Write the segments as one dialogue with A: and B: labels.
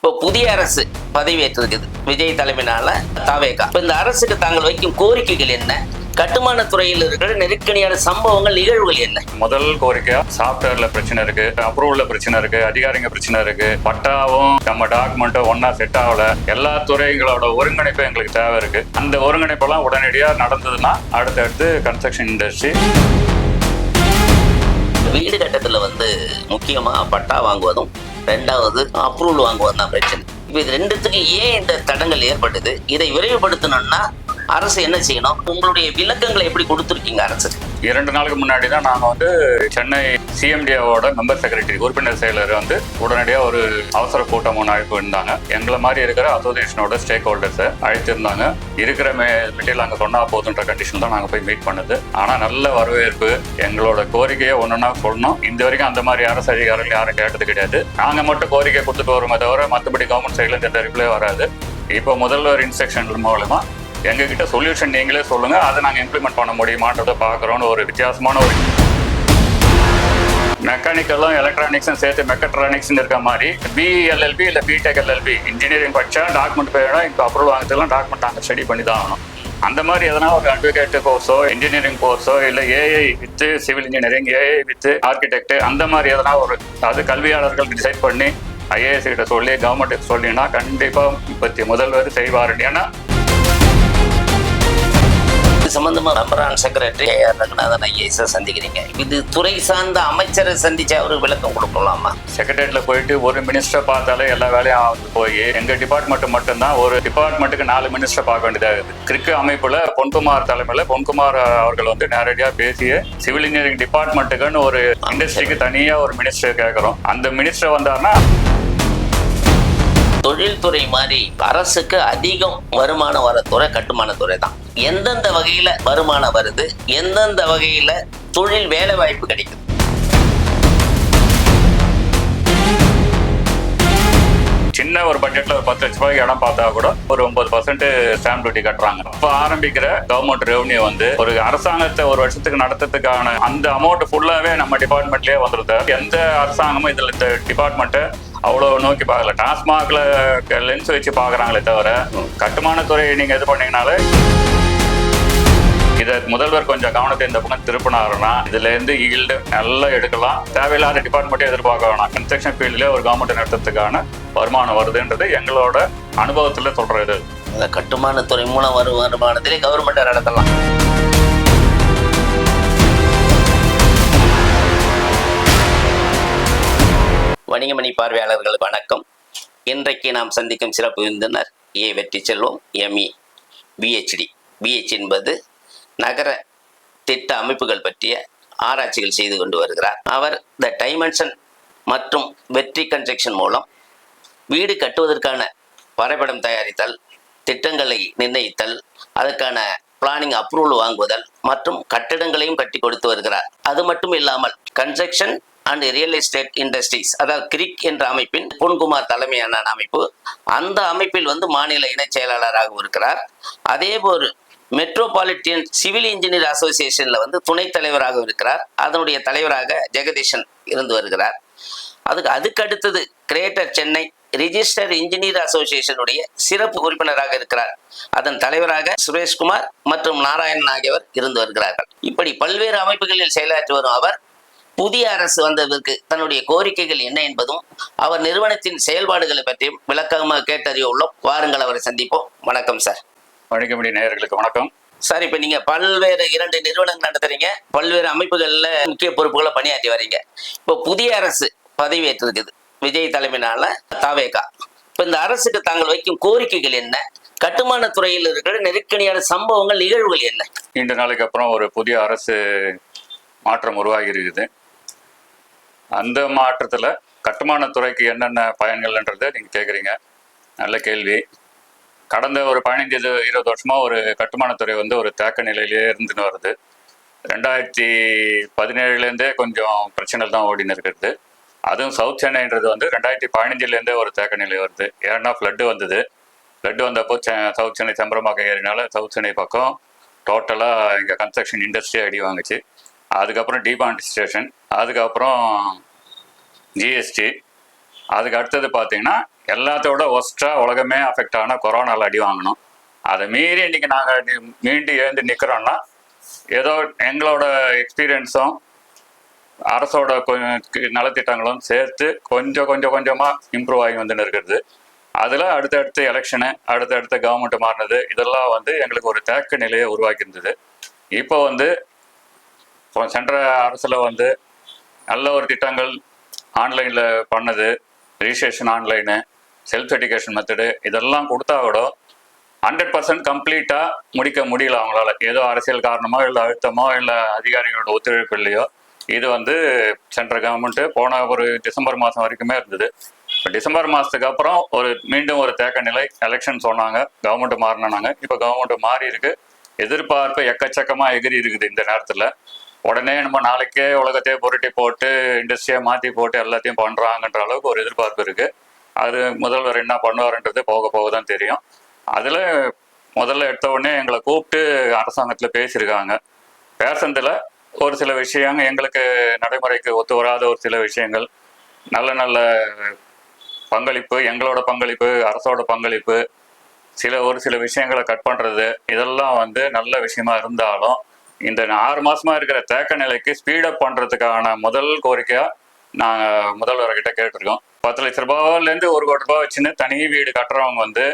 A: இப்போ புதிய அரசு பதவியேற்றிருக்குது விஜய் தலைமையினால தாவேகா. இப்போ இந்த அரசுக்கு தாங்கள் வைக்கும் கோரிக்கைகள் என்ன? கட்டுமான துறையில் இருக்கிற நெருக்கடியான சம்பவங்கள், நிகழ்வுகள் என்ன?
B: முதல் கோரிக்கையா சாப்ட்வேர்ல பிரச்சனை இருக்கு, அப்ரூவல்ல பிரச்சனை இருக்கு, அதிகாரிங்க பிரச்சனை இருக்கு, பட்டாவும் நம்ம டாக்குமெண்ட்டும் ஒன்னா செட் ஆகல. எல்லா துறைகளோட ஒருங்கிணைப்பு எங்களுக்கு தேவை இருக்கு. அந்த ஒருங்கிணைப்பெல்லாம் உடனடியா நடந்ததுன்னா அடுத்தடுத்து கன்ஸ்ட்ரக்ஷன் இண்டஸ்ட்ரி.
A: வீடு கட்டத்துல முக்கியமா பட்டா வாங்குவதும் ரெண்டாவது அப்ரூவல் வாங்குவதும் தான் பிரச்சனை. இப்போ இது ரெண்டுத்துக்கு ஏன் இந்த தடங்கள் ஏற்பட்டது? இதை விரைவுபடுத்தணும்னா அரசு என்ன செய்யணும்? உங்களுடைய விளக்கங்களை எப்படி கொடுத்துருக்கீங்க அரசுக்கு?
B: 2 நாளுக்கு முன்னாடி தான் நாங்கள் சென்னை சிஎம்டிஓட மெம்பர் செக்ரட்டரி உறுப்பினர் செயலர் உடனடியாக ஒரு அவசர கூட்டம் ஒன்று அழைப்பு இருந்தாங்க. எங்களை மாதிரி இருக்கிற அசோசியேஷனோட ஸ்டேக் ஹோல்டர்ஸை அழைத்திருந்தாங்க. இருக்கிற மெட்டீரியல் அங்கே சொன்னால் போதுன்ற கண்டிஷன் தான் நாங்கள் போய் மீட் பண்ணது. ஆனால் நல்ல வரவேற்பு. எங்களோட கோரிக்கையை ஒன்றுனா சொல்லணும். இந்த வரைக்கும் அந்த மாதிரி அரசு அதிகாரிகள் யாரும் கேட்டது கிடையாது. நாங்கள் மட்டும் கோரிக்கை கொடுத்துட்டு வருமே தவிர மற்றபடி கவர்மெண்ட் சைட்லேருந்து எந்த ரிப்ளே வராது. இப்போ முதல்வர் இன்ஸ்ட்ரக்ஷன் மூலமா எங்ககிட்ட சொல்யூஷன் நீங்களே சொல்லுங்க, அதை நாங்கள் இம்ப்ளிமெண்ட் பண்ண முடியுமான்றதை பார்க்குறோன்னு ஒரு வித்தியாசமான ஒரு மெக்கானிக்கலும் எலக்ட்ரானிக்ஸும் சேர்த்து மெக்கட்ரானிக்ஸ்னு இருக்க மாதிரி பிஎல்எல்பி இல்லை பிடெக் எல்எல்பி இன்ஜினியரிங் படித்தா டாக்குமெண்ட் போயிடும். இப்போ அப்ரூவல் வாங்கிறதுலாம் டாக்குமெண்ட் நாங்கள் ஸ்டடி பண்ணி தான் ஆகணும். அந்த மாதிரி எதனா ஒரு அட்வொகேட் கோர்ஸோ இன்ஜினியரிங் கோர்ஸோ இல்லை AI with civil engineering, AI with architect, அந்த மாதிரி எதனா ஒரு அது கல்வியாளர்கள் டிசைட் பண்ணி ஐஏஎஸ் கிட்ட சொல்லி கவர்மெண்ட்டுக்கு சொல்லினா கண்டிப்பாக இப்போத்தி முதல்வர் செய்வார். ஏன்னா
A: சம்பந்தமா மெம்பரான் செக்ரட்டரி ஏஆர் ரங்கநாதன் ஐஏஎஸ் சந்திக்கிறீங்க. இது துறை சார்ந்த அமைச்சரை சந்திச்சு அவருக்கு விளக்கம் கொடுக்கலாமா?
B: செக்ரட்டரியேட்ல போயிட்டு ஒரு மினிஸ்டரை பார்த்தாலே எல்லா வேலையும் போய் எங்க டிபார்ட்மெண்ட் மட்டும்தான் ஒரு டிபார்ட்மெண்ட்டுக்கு 4 மினிஸ்டர் பார்க்க வேண்டியதாக இருக்குது. கிரிக்கு அமைப்புல பொன்குமார் தலைமையில பொன்குமார் அவர்கள் நேரடியாக பேசிய சிவில் இன்ஜினியரிங் டிபார்ட்மெண்ட்டுக்குன்னு ஒரு இண்டஸ்ட்ரிக்கு தனியா ஒரு மினிஸ்டர் கேட்கிறோம். அந்த மினிஸ்டர் வந்தாருன்னா
A: தொழில்துறை மாதிரி அரசுக்கு அதிகம் வருமானம் வர துறை கட்டுமான துறை தான். எந்தெந்த வகையில வருமானம் வருது, எந்தெந்த வகையில தொழில் வேலை வாய்ப்பு கிடைக்குது?
B: சின்ன ஒரு பட்ஜெட்ல ஒரு 10 லட்ச ரூபாய்க்கு இடம் பார்த்தா கூட ஒரு 9% ஸ்டாம்ப் டியூட்டி கட்டுறாங்க. இப்போ ஆரம்பிக்கிற கவர்மெண்ட் ரெவன்யூ ஒரு அரசாங்கத்தை ஒரு வருஷத்துக்கு நடத்துறதுக்கான அந்த அமௌண்ட் ஃபுல்லாவே நம்ம டிபார்ட்மெண்ட்லயே வந்துருது. எந்த அரசாங்கமும் இதுல இந்த டிபார்ட்மெண்ட்டை அவ்வளோ நோக்கி பார்க்கல. டாஸ்மாக்ல லென்ஸ் வச்சு பார்க்குறாங்களே தவிர கட்டுமானத்துறை நீங்க இது பண்ணீங்கனாலே இதை முதல்வர் கொஞ்சம் கவனத்தை இந்த பக்கம் திருப்பினாருன்னா இதுல இருந்து ஈல்டு நல்லா எடுக்கலாம். தேவையில்லாத டிபார்ட்மெண்ட்டே எதிர்பார்க்க வேணாம். கன்ஸ்ட்ரக்ஷன் ஃபீல்ட்ல ஒரு கவர்மெண்ட் நடத்துறதுக்கான வருமானம் வருதுன்றது எங்களோட அனுபவத்துல சொல்றது.
A: கட்டுமானத்துறை மூலம் வரும் வருமானத்திலே கவர்மெண்ட் நடத்தலாம். வணிகமணி பார்வையாளர்களுக்கு வணக்கம். இன்றைக்கு நாம் சந்திக்கும் சிறப்பு விருந்தினர் ஏ வெற்றி செல்வம், எம்இ, பிஹெச்டி. பிஹெச் என்பது நகர திட்ட அமைப்புகள் பற்றிய ஆராய்ச்சிகள் செய்து கொண்டு வருகிறார். அவர் த டைமென்ஷன் மற்றும் வெற்றி கன்ஸ்ட்ரக்ஷன் மூலம் வீடு கட்டுவதற்கான வரைபடம் தயாரித்தல், திட்டங்களை நிர்ணயித்தல், அதற்கான பிளானிங் அப்ரூவல் வாங்குவதல் மற்றும் கட்டிடங்களையும் கட்டி கொடுத்து வருகிறார். அது மட்டும் இல்லாமல் construction and real estate industries, அதாவது கிரிக் என்ற அமைப்பின் பொன்குமார் தலைமையான அமைப்பு, அந்த அமைப்பில் மாநில இணைச் செயலாளராக இருக்கிறார். அதேபோல் மெட்ரோபாலிட்டியன் சிவில் இன்ஜினியர் அசோசியேஷன்ல துணைத் தலைவராக இருக்கிறார். அதனுடைய தலைவராக ஜெகதீஷன் இருந்து வருகிறார். அதுக்கு அடுத்தது கிரேட்டர் சென்னை ரிஜிஸ்டர் இன்ஜினியர் அசோசியேஷனுடைய சிறப்பு உறுப்பினராக இருக்கிறார். அதன் தலைவராக சுரேஷ்குமார் மற்றும் நாராயணன் ஆகியவர் இருந்து வருகிறார்கள். இப்படி பல்வேறு அமைப்புகளில் செயலாற்றி வரும் அவர் புதிய அரசு வந்ததற்கு தன்னுடைய கோரிக்கைகள் என்ன என்பதும் அவர் நிறுவனத்தின் செயல்பாடுகளை பற்றியும் விளக்கமாக கேட்டறிய உள்ளோம். வாருங்கள், அவரை சந்திப்போம். வணக்கம் சார்.
B: வணிகமணி நேயர்களுக்கு வணக்கம்
A: சார். இப்ப நீங்க பல்வேறு 2 நிறுவனங்கள் நடத்துறீங்க, பல்வேறு அமைப்புகள்ல முக்கிய பொறுப்புகளை பணியாற்றி வரீங்க. இப்போ புதிய அரசு பதவியேற்றிருக்குது விஜய் தலைமையினால தாவேகா. இப்ப இந்த அரசுக்கு தாங்கள் வைக்கும் கோரிக்கைகள் என்ன? கட்டுமான துறையில் இருக்கிற நெருக்கடியான சம்பவங்கள், நிகழ்வுகள் என்ன?
B: 2 நாளைக்கு அப்புறம் ஒரு புதிய அரசு மாற்றம் உருவாகி இருக்குது. அந்த மாற்றத்துல கட்டுமானத்துறைக்கு என்னென்ன பயன்கள்ன்றதை நீங்க கேட்குறீங்க. நல்ல கேள்வி. கடந்த ஒரு 15-20 வருஷமா ஒரு கட்டுமானத்துறை ஒரு தேக்க நிலையிலேயே இருந்துன்னு வருது. 2017 கொஞ்சம் பிரச்சனை தான் ஓடின்னு இருக்கிறது. அதுவும் சவுத் சென்னைன்றது 2015 ஒரு தேக்க நிலை வருது. ஏன்னா ஃப்ளட்டு வந்தது. ஃப்ளட்டு வந்தப்போ சவுத் சென்னை செம்பரம்பாக்கம் ஏறினால சவுத் சென்னை பக்கம் டோட்டலாக இங்கே கன்ஸ்ட்ரக்ஷன் இண்டஸ்ட்ரியே அடி வாங்குச்சு. அதுக்கப்புறம் டிமானிட்டைசேஷன், அதுக்கப்புறம் ஜிஎஸ்டி, அதுக்கு அடுத்தது பார்த்தீங்கன்னா எல்லாத்தோட ஒஸ்ட்டாக உலகமே அஃபெக்ட் ஆன கொரோனாவில் அடி வாங்கினோம். அதை மீறி இன்னைக்கு நாங்கள் மீண்டும் எழுந்து நிற்கிறோன்னா ஏதோ எங்களோட எக்ஸ்பீரியன்ஸும் அரசோட நலத்திட்டங்களும் சேர்த்து கொஞ்சமாக இம்ப்ரூவ் ஆகி வந்துன்னு இருக்கிறது. அதில் அடுத்தடுத்த எலெக்ஷனு, அடுத்தடுத்த கவர்மெண்ட் மாறினது, இதெல்லாம் வந்து எங்களுக்கு ஒரு தேக்க நிலையை உருவாக்கி இருந்தது. இப்போ வந்து சென்ற அரசில் வந்து நல்ல ஒரு திட்டங்கள் ஆன்லைனில் பண்ணது, registration online, self education method, இதெல்லாம் கொடுத்தா கூட 100% கம்ப்ளீட்டாக முடிக்க முடியல அவங்களால. ஏதோ அரசியல் காரணமோ இல்லை அழுத்தமோ இல்லை அதிகாரிகளோட ஒத்துழைப்பு இல்லையோ. இது வந்து சென்ட்ரல் கவர்மெண்ட்டு போன ஒரு டிசம்பர் மாதம் வரைக்குமே இருந்தது. இப்போ டிசம்பர் மாதத்துக்கு அப்புறம் மீண்டும் ஒரு தேக்க நிலை, எலெக்ஷன் சொன்னாங்க, கவர்மெண்ட் மாறினாங்க. இப்போ கவர்மெண்ட் மாறி இருக்கு, எதிர்பார்ப்பு எக்கச்சக்கமாக எகிரி இருக்குது. இந்த நேரத்தில் உடனே நம்ம நாளைக்கே உலகத்தையே புரட்டி போட்டு இண்டஸ்ட்ரியை மாற்றி போட்டு எல்லாத்தையும் பண்ணுறாங்கன்ற அளவுக்கு ஒரு எதிர்பார்ப்பு இருக்குது. அது முதல்வர் என்ன பண்ணுவாருன்றது போக போக தான் தெரியும். அதில் முதல்ல எடுத்த உடனே எங்களை கூப்பிட்டு அரசாங்கத்தில் பேசியிருக்காங்க. பேசுனதில் ஒரு சில விஷயங்கள் எங்களுக்கு நடைமுறைக்கு ஒத்து வராத ஒரு சில விஷயங்கள், நல்ல நல்ல பங்களிப்பு, எங்களோட பங்களிப்பு, அரசோட பங்களிப்பு, ஒரு சில விஷயங்களை கட் பண்ணுறது, இதெல்லாம் வந்து நல்ல விஷயமா இருந்தாலும் இந்த 6 மாசமா இருக்கிற தேக்க நிலைக்கு ஸ்பீடப் பண்ணுறதுக்கான முதல் கோரிக்கையாக நாங்கள் முதல்வர்கிட்ட கேட்டிருக்கோம். 10 லட்ச ரூபாயிலேருந்து 1 கோடி ரூபாய் வச்சுன்னு தனி வீடு கட்டுறவங்க வந்து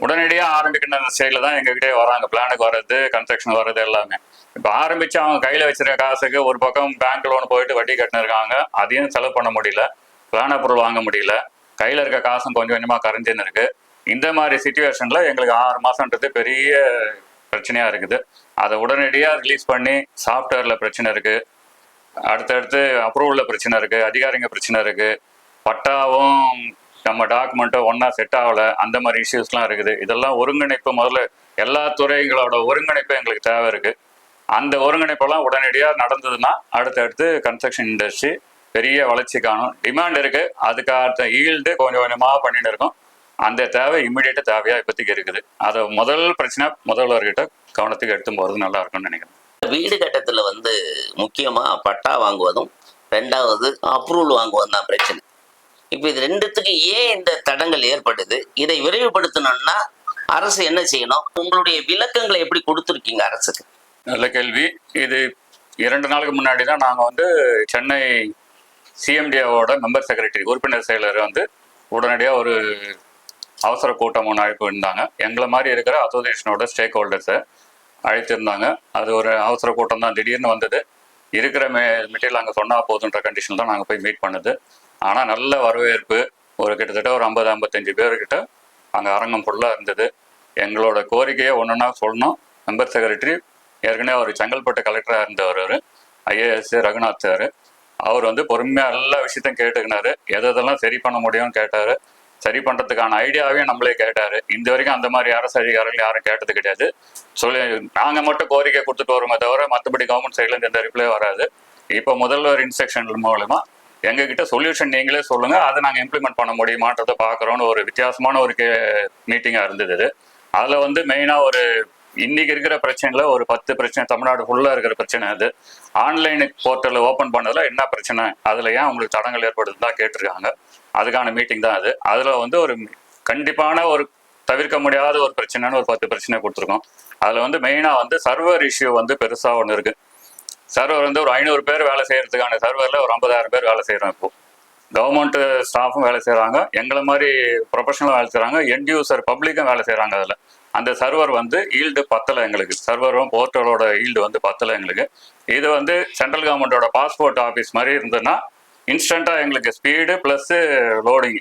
B: உடனடியாக ஆரம்பிக்கின்ற ஸ்டேஜில் தான் எங்ககிட்டே வராங்க. பிளானுக்கு வர்றது, கன்ஸ்ட்ரக்ஷன் வர்றது எல்லாமே. இப்போ ஆரம்பித்து அவங்க கையில் வச்சிருக்க காசுக்கு ஒரு பக்கம் பேங்க் லோன் போயிட்டு வட்டி கட்டினிருக்காங்க, அதையும் செலவு பண்ண முடியல, பிளான பொருள் வாங்க முடியல, கையில் இருக்க காசும் கொஞ்சம் கொஞ்சமாக கரைஞ்சின்னு இருக்கு. இந்த மாதிரி சிச்சுவேஷனில் எங்களுக்கு 6 மாதன்றது பெரிய பிரச்சனையாக இருக்குது. அதை உடனடியாக ரிலீஸ் பண்ணி, சாஃப்ட்வேரில் பிரச்சனை இருக்குது, அடுத்தடுத்து அப்ரூவலில் பிரச்சனை இருக்குது, அதிகாரிங்க பிரச்சனை இருக்குது, பட்டாவும் நம்ம டாக்குமெண்ட்டும் ஒன்றா செட் ஆகலை, அந்த மாதிரி இஷ்யூஸ்லாம் இருக்குது. இதெல்லாம் ஒருங்கிணைப்பு, முதல்ல எல்லா துறைகளோட ஒருங்கிணைப்பு எங்களுக்கு தேவை இருக்குது. அந்த ஒருங்கிணைப்பெல்லாம் உடனடியாக நடந்ததுன்னா அடுத்தடுத்து கன்ஸ்ட்ரக்ஷன் இண்டஸ்ட்ரி பெரிய வளர்ச்சி காணும். டிமாண்ட் இருக்குது, அதுக்காக ஈல்டு கொஞ்சம் கொஞ்சமாக பண்ணிட்டு இருக்கோம். அந்த தேவை இம்மிடியேட்டாக தேவையாக இப்போதைக்கு இருக்குது. அதை முதல் பிரச்சனை முதல்வர்கிட்ட கவனத்துக்கு எடுத்து போகிறது நல்லா இருக்கும்னு நினைக்கிறேன்.
A: வீடு கட்டத்தில் வந்து முக்கியமாக பட்டா வாங்குவதும் 2வது அப்ரூவல் வாங்குவதும் தான் பிரச்சனை. இப்போ இது 2த்துக்கு ஏன் இந்த தடங்கள் ஏற்படுது? இதை விரைவுபடுத்தணும்னா அரசு என்ன செய்யணும்? உங்களுடைய விளக்கங்களை எப்படி கொடுத்துருக்கீங்க அரசுக்கு?
B: நல்ல கேள்வி. இது 2 நாளுக்கு முன்னாடி தான் நாங்கள் வந்து சென்னை சிஎம்டிஓட மெம்பர் செக்ரட்டரி, உறுப்பினர் செயலர் வந்து உடனடியாக ஒரு அவசர கூட்டம் ஒன்று அழைப்பு இருந்தாங்க. எங்களை மாதிரி இருக்கிற அசோசியேஷனோட ஸ்டேக் ஹோல்டர்ஸை அழைத்திருந்தாங்க. அது ஒரு அவசர கூட்டம் தான், திடீர்னு வந்தது. இருக்கிற மெட்டீரியல் அங்கே சொன்னால் போதுன்ற கண்டிஷனில் தான் நாங்கள் போய் மீட் பண்ணுது. ஆனால் நல்ல வரவேற்பு, கிட்டத்தட்ட ஒரு 50-55 பேர்கிட்ட அங்கே அரங்கம் ஃபுல்லாக இருந்தது. எங்களோட கோரிக்கையை ஒன்றுன்னா சொல்லணும். மெம்பர் செக்ரட்டரி ஏற்கனவே ஒரு செங்கல்பட்டு கலெக்டராக இருந்தவர், ஐஏஎஸ் ரகுநாத் சார், அவர் வந்து பொறுமையாக எல்லா விஷயத்தையும் கேட்டுக்கினாரு. எதெல்லாம் சரி பண்ண முடியும்னு கேட்டார். சரி பண்ணுறதுக்கான ஐடியாவையும் நம்மளே கேட்டார். இந்த வரைக்கும் அந்த மாதிரி அரசு அதிகாரிகள் யாரும் கேட்டது கிடையாது. நாங்கள் மட்டும் கோரிக்கை கொடுத்துட்டு வருமே தவிர மற்றபடி கவர்மெண்ட் சைட்லேருந்து எந்த ரிப்ளே வராது. இப்போ முதல்வர் இன்ஸ்ட்ரக்ஷன் மூலமா எங்ககிட்ட சொல்யூஷன் நீங்களே சொல்லுங்க, அதை நாங்கள் இம்ப்ளிமெண்ட் பண்ண முடியுமான்றதை பார்க்குறோன்னு ஒரு வித்தியாசமான ஒரு மீட்டிங்காக இருந்தது. அதில் வந்து மெயினாக இன்னைக்கு இருக்கிற பிரச்சனையில் ஒரு 10 பிரச்சனை, தமிழ்நாடு ஃபுல்லாக இருக்கிற பிரச்சனை. அது ஆன்லைனு போர்ட்டலில் ஓப்பன் பண்ணதில் என்ன பிரச்சனை, அதில் ஏன் உங்களுக்கு தடங்கள் ஏற்படுதுன்னு தான் கேட்டிருக்காங்க. அதுக்கான மீட்டிங் தான் அது. அதில் வந்து கண்டிப்பான தவிர்க்க முடியாத ஒரு பிரச்சனைன்னு ஒரு 10 பிரச்சனை கொடுத்துருக்கோம். அதில் வந்து மெயினாக வந்து சர்வர் இஷ்யூ வந்து பெருசாக ஒன்று இருக்குது. சர்வர் வந்து ஒரு 500 பேர் வேலை செய்யறதுக்கான சர்வரில் ஒரு 50,000 பேர் வேலை செய்கிறோம். இப்போ கவர்மெண்ட் ஸ்டாஃபும் வேலை செய்கிறாங்க, எங்களை மாதிரி ப்ரொஃபஷனலும் வேலை செய்கிறாங்க, எண்ட் யூசர் பப்ளிக்கும் வேலை செய்கிறாங்க. அதில் அந்த சர்வர் வந்து ஈல்டு பத்தலை எங்களுக்கு, சர்வரும் போர்ட்டலோட ஈல்டு வந்து பத்தலை எங்களுக்கு. இது வந்து சென்ட்ரல் கவர்மெண்டோட பாஸ்போர்ட் ஆஃபீஸ் மாதிரி இருந்ததுன்னா இன்ஸ்டண்ட்டாக எங்களுக்கு ஸ்பீடு ப்ளஸ்ஸு லோடிங்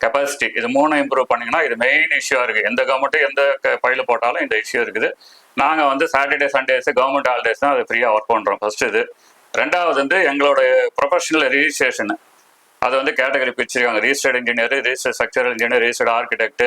B: கெப்பாசிட்டி, இது 3 இம்ப்ரூவ் பண்ணிங்கன்னா இது மெயின் இஷ்யூவாக இருக்குது. எந்த கவர்மெண்ட்டு எந்த ஃபைல் போட்டாலும் இந்த இஷ்யூ இருக்குது. நாங்கள் வந்து சாட்டர்டே சண்டேஸு கவர்மெண்ட் ஹாலிடேஸ் தான் அது ஃப்ரீயாக ஒர்க் பண்ணுறோம். ஃபஸ்ட்டு இது. 2வது வந்து எங்களோட ப்ரொஃபஷனல் ரிஜிஸ்ட்ரேஷனு, அதை வந்து கேட்டகரி பிரிச்சிருக்காங்க. Registered engineer, registered structural engineer, registered architect,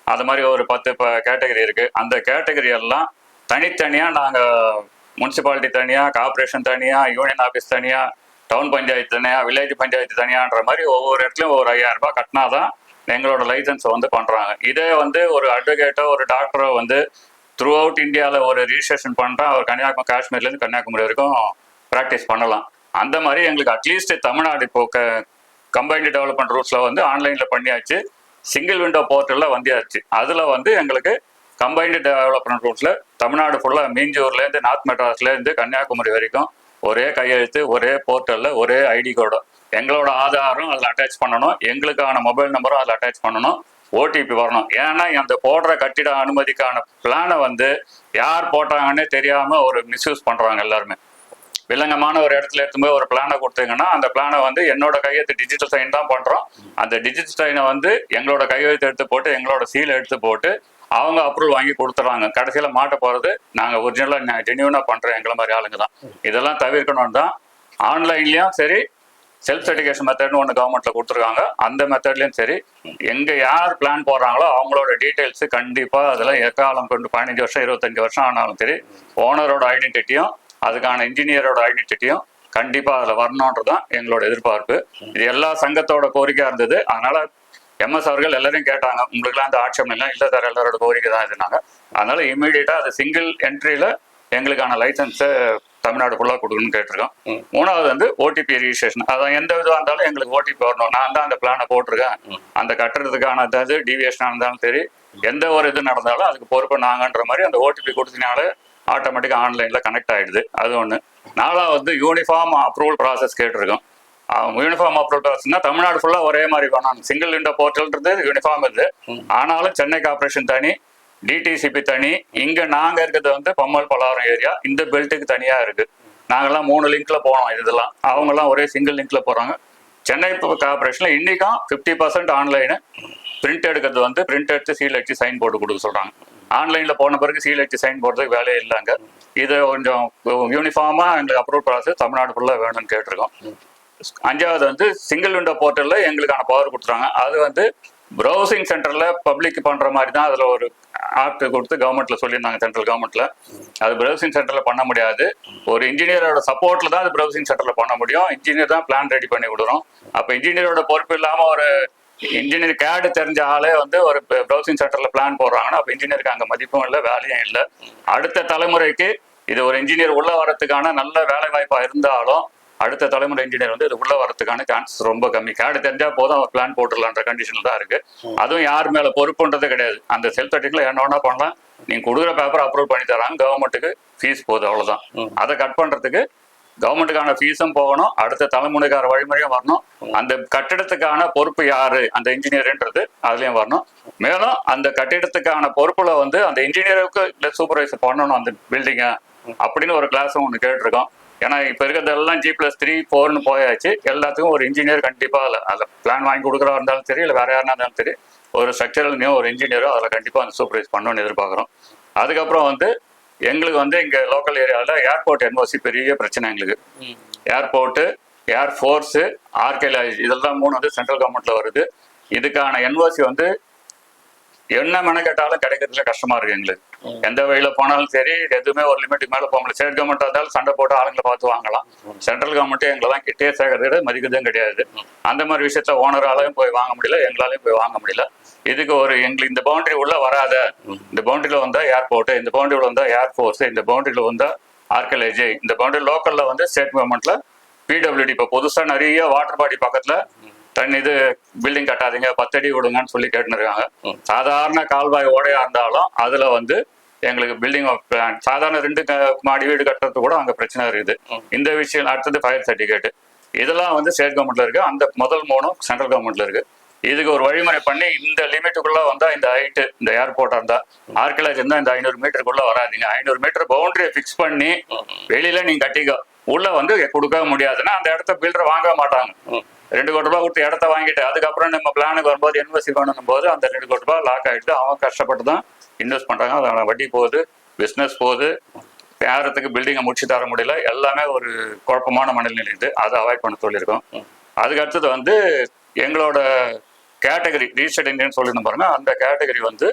B: அது மாதிரி ஒரு 10 கேட்டகரி இருக்குது. அந்த கேட்டகரி எல்லாம் தனித்தனியாக நாங்கள் முனிசிபாலிட்டி தனியாக, கார்பரேஷன் தனியாக, யூனியன் ஆஃபீஸ் தனியாக, டவுன் பஞ்சாயத்து தனியாக, வில்லேஜ் பஞ்சாயத்து தனியான்ற மாதிரி ஒவ்வொரு இடத்துலையும் ஒரு 5,000 ரூபாய் கட்டினா தான் எங்களோட லைசன்ஸை வந்து பண்ணுறாங்க. இதே வந்து ஒரு அட்வொகேட்டோ ஒரு டாக்டரோ வந்து த்ரூ அவுட் இந்தியாவில் ஒரு ரிஜிஸ்ட்ரேஷன் பண்ணுறான், அவர் காஷ்மீர்லேருந்து கன்னியாகுமரி வரைக்கும் ப்ராக்டிஸ் பண்ணலாம். அந்த மாதிரி எங்களுக்கு அட்லீஸ்ட் தமிழ்நாடு இப்போ கம்பைன்டு டெவலப்மெண்ட் ரூட்ஸில் வந்து ஆன்லைனில் பண்ணியாச்சு. சிங்கிள் விண்டோ போர்ட்டலில் வந்தியாச்சு. அதில் வந்து எங்களுக்கு கம்பைன்டு டெவலப்மெண்ட் ரூல்ஸில் தமிழ்நாடு ஃபுல்லாக மீஞ்சூர்லேருந்து நார்த் மெட்ராஸ்லேருந்து கன்னியாகுமரி வரைக்கும் ஒரே கையெழுத்து, ஒரே போர்ட்டலில், ஒரே ஐடி கோடு. எங்களோட ஆதாரம் அதில் அட்டாச் பண்ணணும், எங்களுக்கான மொபைல் நம்பரும் அதில் அட்டாச் பண்ணணும், ஓடிபி வரணும். ஏன்னா அந்த போடுற கட்டிட அனுமதிக்கான பிளானை வந்து யார் போட்டாங்கன்னே தெரியாமல் ஒரு மிஸ்யூஸ் பண்ணுறாங்க எல்லாருமே. வில்லங்கமான ஒரு இடத்துல எடுத்தும்போது ஒரு பிளானை கொடுத்தீங்கன்னா அந்த பிளானை வந்து என்னோட கையெழுத்து டிஜிட்டல் சைன் தான் பண்ணுறோம். அந்த டிஜிட்டல் சைனை வந்து எங்களோட கையெழுத்து எடுத்து போட்டு எங்களோட சீல் எடுத்து போட்டு அவங்க அப்ரூவல் வாங்கி கொடுத்துறாங்க. கடைசியில் மாட்ட போகிறது நாங்கள் ஒரிஜினலாக ஜென்யூனாக பண்ணுறோம் எங்களை மாதிரி ஆளுங்க தான். இதெல்லாம் தவிர்க்கணும் தான். ஆன்லைன்லேயும் சரி, செல்ஃப் சர்டிஃபிகேஷன் மெத்தட்னு ஒன்று கவர்மெண்ட்டில் கொடுத்துருக்காங்க. அந்த மெத்தட்லேயும் சரி, எங்கே யார் பிளான் போடுறாங்களோ அவங்களோட டீட்டெயில்ஸு கண்டிப்பாக அதில் எக்காலம் கொண்டு 15 வருஷம் 25 வருஷம் ஆனாலும் சரி, ஓனரோட ஐடென்டிட்டியும் அதுக்கான இன்ஜினியரோட ஐடென்டிட்டியும் கண்டிப்பாக அதில் வரணுன்றது தான் எங்களோட எதிர்பார்ப்பு. இது எல்லா சங்கத்தோட கோரிக்கையாக இருந்தது. அதனால் எம்எஸ் அவர்கள் எல்லாரையும் கேட்டாங்க, உங்களுக்குலாம் அந்த ஆட்சேபம் இல்லை சார், எல்லாரோட கோரிக்கை தான் இதுனாங்க. அதனால இமீடியட்டாக அது சிங்கிள் என்ட்ரியில் எங்களுக்கான லைசன்ஸை தமிழ்நாடு ஃபுல்லாக கொடுக்கணும்னு கேட்டிருக்கோம். மூணாவது வந்து ஓடிபி ரிஜிஸ்ட்ரேஷன். அதான் எந்த விதமாக இருந்தாலும் எங்களுக்கு ஓடிபி வரணும். நான் தான் அந்த பிளானை போட்டிருக்கேன், அந்த கட்டுறதுக்கான அதாவது டிவியேஷனாக இருந்தாலும் சரி, எந்த ஒரு இது நடந்தாலும் அதுக்கு பொறுப்பு நாங்கன்ற மாதிரி அந்த ஓடிபி கொடுத்தனால ஆட்டோமேட்டிக்காக ஆன்லைனில் கனெக்ட் ஆகிடுது. அது ஒன்று. நாலாவது வந்து யூனிஃபார்ம் அப்ரூவல் ப்ராசஸ் கேட்டிருக்கோம். யூனிஃபார்ம் அப்ரூவல் ப்ராசஸ்னா தமிழ்நாடு ஃபுல்லாக ஒரே மாதிரி வேணும். சிங்கிள் விண்டோ போர்ட்டல்ன்றது யூனிஃபார்ம் இது. ஆனாலும் சென்னை கார்பரேஷன் தனி, டிடிசிபி தனி, இங்கே நாங்கள் இருக்கிறது வந்து பம்மல் பலாரம் ஏரியா, இந்த பெல்ட்டுக்கு தனியாக இருக்குது. நாங்கள்லாம் 3 லிங்க்ல போனோம். இதெல்லாம் அவங்கெல்லாம் ஒரே சிங்கிள் லிங்க்ல போகிறாங்க. சென்னை கார்பரேஷனில் இன்றைக்கும் 50% ஆன்லைனு, பிரிண்ட் எடுக்கிறது வந்து பிரிண்ட் எடுத்து சீல் அடிச்சு சைன் போட்டு கொடுக்க சொல்கிறாங்க. ஆன்லைனில் போன பிறகு சீல் அடிச்சு சைன் போடுறதுக்கு வேலையே இல்லைங்க. இதை கொஞ்சம் யூனிஃபார்மாக எங்களுக்கு அப்ரூவல் ப்ராசஸ் தமிழ்நாடு ஃபுல்லாக வேணும்னு கேட்டிருக்கோம். 5வது வந்து சிங்கிள் விண்டோ போர்ட்டலில் எங்களுக்கான பவர் கொடுத்துறாங்க. அது வந்து ப்ரௌசிங் சென்டரில் பப்ளிக் பண்ணுற மாதிரி தான் அதில் ஒரு ஆக்ட் கொடுத்து கவர்மெண்ட்டில் சொல்லியிருந்தாங்க, சென்ட்ரல் கவர்மெண்ட்டில். அது ப்ரௌசிங் சென்டரில் பண்ண முடியாது. ஒரு இன்ஜினியரோட சப்போர்ட்டில் தான் அது ப்ரௌசிங் சென்டரில் பண்ண முடியும். இன்ஜினியர் தான் பிளான் ரெடி பண்ணி கொடுக்குறோம். அப்போ இன்ஜினியரோட பொறுப்பு இல்லாமல் ஒரு இன்ஜினியர் கேடு தெரிஞ்ச ஆளே வந்து ஒரு ப்ரௌசிங் சென்டரில் பிளான் போடுறாங்கன்னா அப்போ இன்ஜினியருக்கு அங்கே மதிப்பும் இல்லை, வேலையும் இல்லை. அடுத்த தலைமுறைக்கு இது ஒரு இன்ஜினியர் உள்ள வரத்துக்கான நல்ல வேலை வாய்ப்பாக இருந்தாலும் அடுத்த தலைமுறை இன்ஜினியர் வந்து இது உள்ள வரதுக்கான சான்சஸ் ரொம்ப கம்மி. கேடு தெரிஞ்சா போதும் அவர் பிளான் போட்டுடலான்ற கண்டிஷனில் தான் இருக்கு. அதுவும் யார் மேலே பொறுப்புன்றது கிடையாது. அந்த செல்ஃப் சர்டிஃபிகேட்ல என்ன வேணா பண்ணலாம். நீங்க கொடுக்குற பேப்பர் அப்ரூவ் பண்ணி தராங்க, கவர்மெண்ட்டுக்கு ஃபீஸ் போகுது, அவ்வளோதான். அதை கட் பண்றதுக்கு கவர்மெண்ட்டுக்கான ஃபீஸும் போகணும், அடுத்த தலைமுறைக்கான வழிமுறையும் வரணும். அந்த கட்டிடத்துக்கான பொறுப்பு யாரு, அந்த இன்ஜினியர்ன்றது அதுலயும் வரணும். மேலும் அந்த கட்டிடத்துக்கான பொறுப்புல வந்து அந்த இன்ஜினியருக்கு சூப்பர்வைசர் பண்ணணும் அந்த பில்டிங்கை அப்படின்னு ஒரு கிளாஸும் ஒன்று கேட்டிருக்கோம். ஏன்னா இப்போ இருக்கிறதெல்லாம் G+3, 4ன்னு போயாச்சு. எல்லாத்துக்கும் ஒரு இன்ஜினியர் கண்டிப்பாக அதில் பிளான் வாங்கி கொடுக்குறா இருந்தாலும் சரி, இல்லை வேற யாருனா இருந்தாலும் சரி, ஒரு ஸ்ட்ரக்சரல் ஒரு இன்ஜினியரோ அதில் கண்டிப்பாக அந்த சூப்பர்வைஸ் பண்ணணும்னு எதிர்பார்க்குறோம். அதுக்கப்புறம் வந்து எங்களுக்கு வந்து இங்கே லோக்கல் ஏரியாவில் ஏர்போர்ட் என்ஓசி பெரிய பிரச்சனை. எங்களுக்கு ஏர்போர்ட்டு, ஏர்ஃபோர்ஸு, ஆர்கியாலஜி இதெல்லாம் 3 வந்து சென்ட்ரல் கவர்மெண்ட்டில் வருது. இதுக்கான என்ஓசி வந்து என்ன மெனக்கெட்டாலும் கிடைக்கிறதுல கஷ்டமா இருக்கு எங்களுக்கு. எந்த வழியில போனாலும் சரி, எதுவுமே ஒரு லிமிட்டுக்கு மேலே போக முடியல. ஸ்டேட் கவர்மெண்ட் இருந்தாலும் சண்டை போட்டு ஆளுங்களை பார்த்து வாங்கலாம். சென்ட்ரல் கவர்மெண்ட்டே எங்களை தான் கிட்டே சேர்க்கறது மதிக்கிறதும் கிடையாது. அந்த மாதிரி விஷயத்துல ஓனராலையும் போய் வாங்க முடியல, எங்களாலையும் போய் வாங்க முடியல. இதுக்கு ஒரு எங்களுக்கு இந்த பவுண்டரி உள்ள வராத, இந்த பவுண்டரியில வந்தா ஏர்போர்ட், இந்த பவுண்டரியில வந்தா ஏர்ஃபோர்ஸ், இந்த பவுண்டரியில வந்தா ஆர்கியாலஜி, இந்த பவுண்டரி லோக்கல்ல வந்து ஸ்டேட் கவர்மெண்ட்ல பிடபிள்யூடி. இப்போ புதுசா நிறைய வாட்டர் பாடி பக்கத்துல தண்ணி இது பில்டிங் கட்டாதீங்க, 10 அடி விடுங்கன்னு சொல்லி கேட்டுன்னு இருக்காங்க. சாதாரண கால்வாய் ஓடையா இருந்தாலும் அதுல வந்து எங்களுக்கு பில்டிங் சாதாரண 2 மாடி வீடு கட்டுறது கூட அங்க பிரச்சனை இருக்குது. இந்த விஷயம் அடுத்தது ஃபயர் சர்டிஃபிகேட், இதெல்லாம் வந்து ஸ்டேட் கவர்மெண்ட்ல இருக்கு. அந்த முதல் 3 சென்ட்ரல் கவர்மெண்ட்ல இருக்கு. இதுக்கு ஒரு வழிமுறை பண்ணி இந்த லிமிட்டுக்குள்ள வந்தா, இந்த ஹைட்டு, இந்த ஏர்போர்ட்டா இருந்தா, ஆர்கியாலஜி இருந்தா இந்த 500 மீட்டருக்குள்ள வராதிங்க. 500 மீட்டர் பவுண்டரியை பிக்ஸ் பண்ணி வெளியில நீங்க கட்டிக்கோ, உள்ள வந்து கொடுக்க முடியாதுன்னா அந்த இடத்த பில்டர் வாங்க மாட்டாங்க. 2 கோடி ரூபாய் கொடுத்து இடத்த வாங்கிட்டு அதுக்கப்புறம் நம்ம பிளானுக்கு வரும்போது என்ஓசி பண்ணணும் போது அந்த 2 கோடி ரூபாய் லாக் ஆகிட்டு அவங்க கஷ்டப்பட்டு தான் இன்வெஸ்ட் பண்றாங்க. அதனால வட்டி போகுது, பிஸ்னஸ் போகுது, யாரத்துக்கு பில்டிங்கை முடிச்சு தர முடியல. எல்லாமே ஒரு குழப்பமான மனநிலை இது. அதை அவாய்ட் பண்ண சொல்லியிருக்கோம். அதுக்கு அடுத்தது வந்து எங்களோட கேட்டகரி ரிஜிஸ்டர்ட் இன்ஜினியர் சொல்லியிருந்தோம் பாருங்க. அந்த கேட்டகரி வந்து